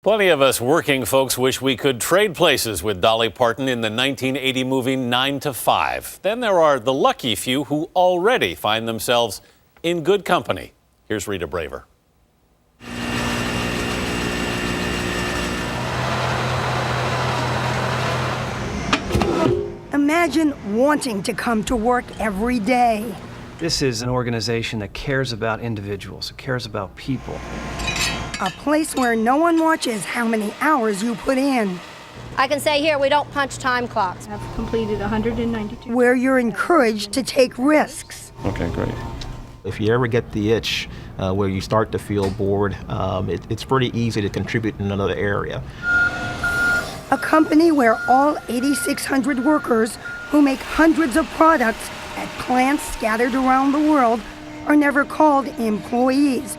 Plenty of us working folks wish we could trade places with Dolly Parton in the 1980 movie 9 to 5. Then there are the lucky few who already find themselves in good company. Here's Rita Braver. Imagine wanting to come to work every day. This is an organization that cares about individuals, it cares about people. A place where no one watches how many hours you put in. I can say here, we don't punch time clocks. I've completed 192. Where you're encouraged to take risks. Okay, great. If you ever get the itch where you start to feel bored, it's pretty easy to contribute in another area. A company where all 8,600 workers who make hundreds of products at plants scattered around the world are never called employees,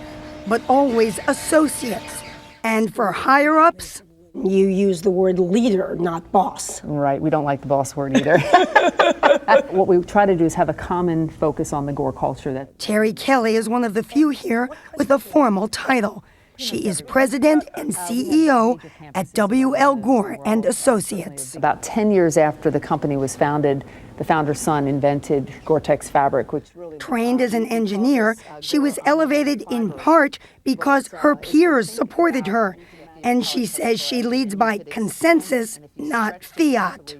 but always associates. And for higher-ups, you use the word leader, not boss. Right, we don't like the boss word either. What we try to do is have a common focus on the Gore culture. Terry Kelly is one of the few here with a formal title. She is president and CEO at W.L. Gore and Associates. About 10 years after the company was founded, the founder's son invented Gore-Tex fabric, which really... Trained as an engineer, she was elevated in part because her peers supported her. And she says she leads by consensus, not fiat.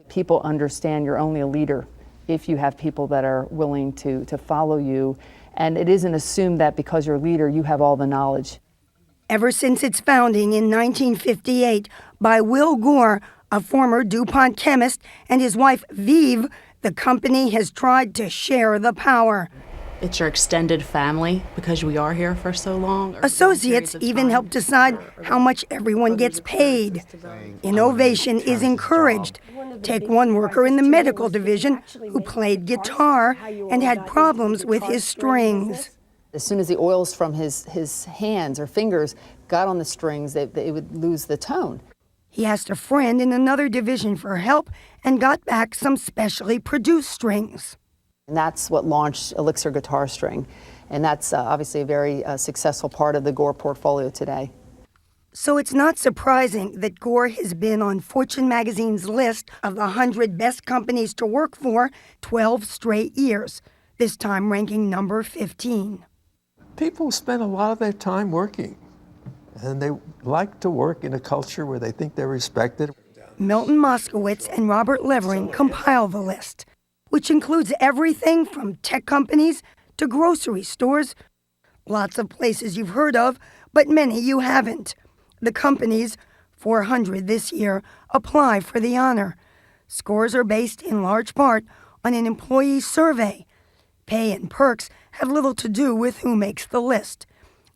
People understand you're only a leader if you have people that are willing to follow you. And it isn't assumed that because you're a leader, you have all the knowledge. Ever since its founding in 1958 by Will Gore, a former DuPont chemist, and his wife Vive, the company has tried to share the power. It's your extended family because we are here for so long. Associates even help decide how much everyone gets paid. Innovation is encouraged. Take one worker in the medical division who played guitar and had problems with his strings. As soon as the oils from his hands or fingers got on the strings, they would lose the tone. He asked a friend in another division for help and got back some specially produced strings. And that's what launched Elixir Guitar String. And that's obviously a very successful part of the Gore portfolio today. So it's not surprising that Gore has been on Fortune magazine's list of the 100 best companies to work for 12 straight years, this time ranking number 15. People spend a lot of their time working, and they like to work in a culture where they think they're respected. Milton Moskowitz and Robert Levering compile the list, which includes everything from tech companies to grocery stores. Lots of places you've heard of, but many you haven't. The companies, 400 this year, apply for the honor. Scores are based in large part on an employee survey. Pay and perks have little to do with who makes the list.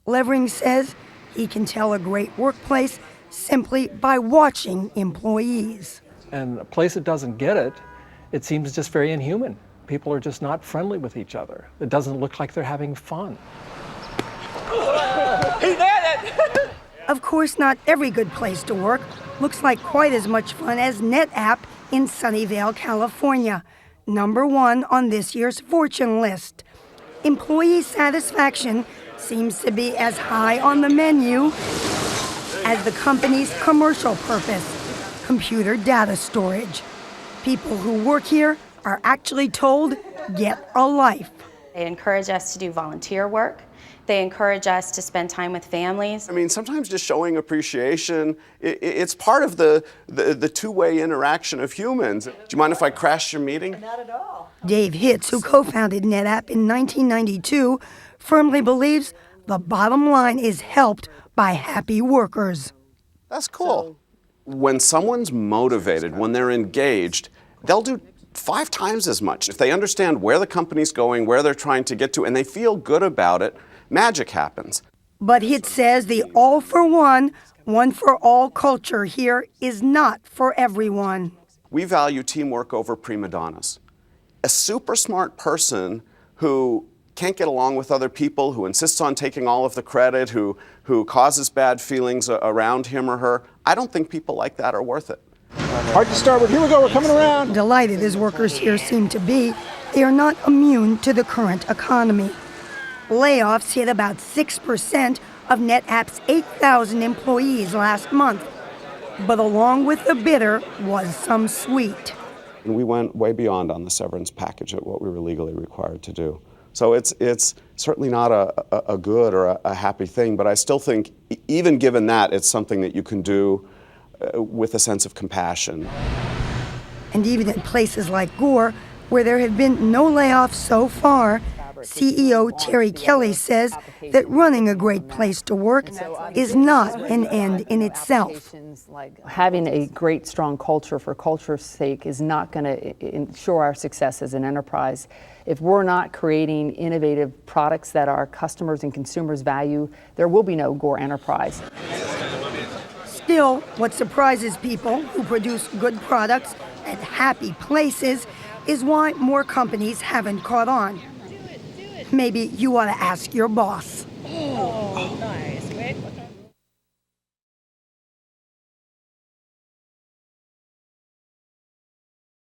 Levering says he can tell a great workplace simply by watching employees. And a place that doesn't get it, it seems just very inhuman. People are just not friendly with each other. It doesn't look like they're having fun. He did it! Of course, not every good place to work looks like quite as much fun as NetApp in Sunnyvale, California, number 1 on this year's Fortune list. Employee satisfaction seems to be as high on the menu as the company's commercial purpose, computer data storage. People who work here are actually told, get a life. They encourage us to do volunteer work. They encourage us to spend time with families. I mean, sometimes just showing appreciation, it's part of the two-way interaction of humans. Do you mind if I crash your meeting? Not at all. Dave Hitz, who co-founded NetApp in 1992, firmly believes the bottom line is helped by happy workers. That's cool. When someone's motivated, when they're engaged, they'll do 5 times as much. If they understand where the company's going, where they're trying to get to, and they feel good about it, magic happens. But Hitz says the all-for-one, one-for-all culture here is not for everyone. We value teamwork over prima donnas. A super smart person who can't get along with other people, who insists on taking all of the credit, who causes bad feelings around him or her, I don't think people like that are worth it. Hard to start with. Here we go. We're coming around. Delighted as workers here seem to be, they are not immune to the current economy. Layoffs hit about 6% of NetApp's 8,000 employees last month. But along with the bitter was some sweet. And we went way beyond on the severance package at what we were legally required to do. So it's certainly not a good or a happy thing, but I still think, even given that, it's something that you can do with a sense of compassion. And even in places like Gore, where there have been no layoffs so far, CEO Terry Kelly says that running a great place to work is not an end in itself. Having a great, strong culture for culture's sake is not going to ensure our success as an enterprise. If we're not creating innovative products that our customers and consumers value, there will be no Gore enterprise. Still, what surprises people who produce good products at happy places is why more companies haven't caught on. Maybe you ought to ask your boss.